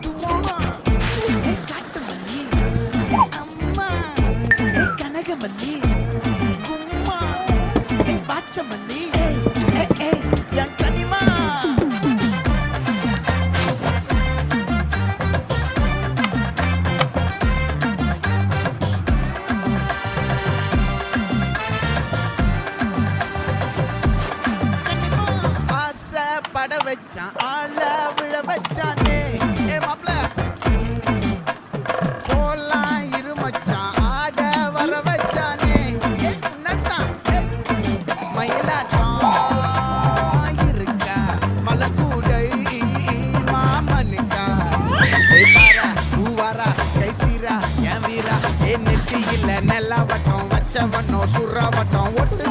தும்மா ஏ காட்டு மல்லி அம்மா ஏ கனகமல்லி கும்மா ஏ பாச்ச மல்லி ஏ என் கனிமா பட வச்சான் ஆள விழ வச்சானே ஏ மாப்ள போலாம் இருமச்சான் ஆட வர வச்சானே ஏ உன்னத்தான் மயிலாட்டம் இருக்கா மலக்கூடை மாமனுக்கா ஏ பாரா பூவாரா கைசீரா என் வீரா ஏ நெத்தியில நெல்லவட்டம் வச்சவனோ சுறவட்டம் ஒட்டு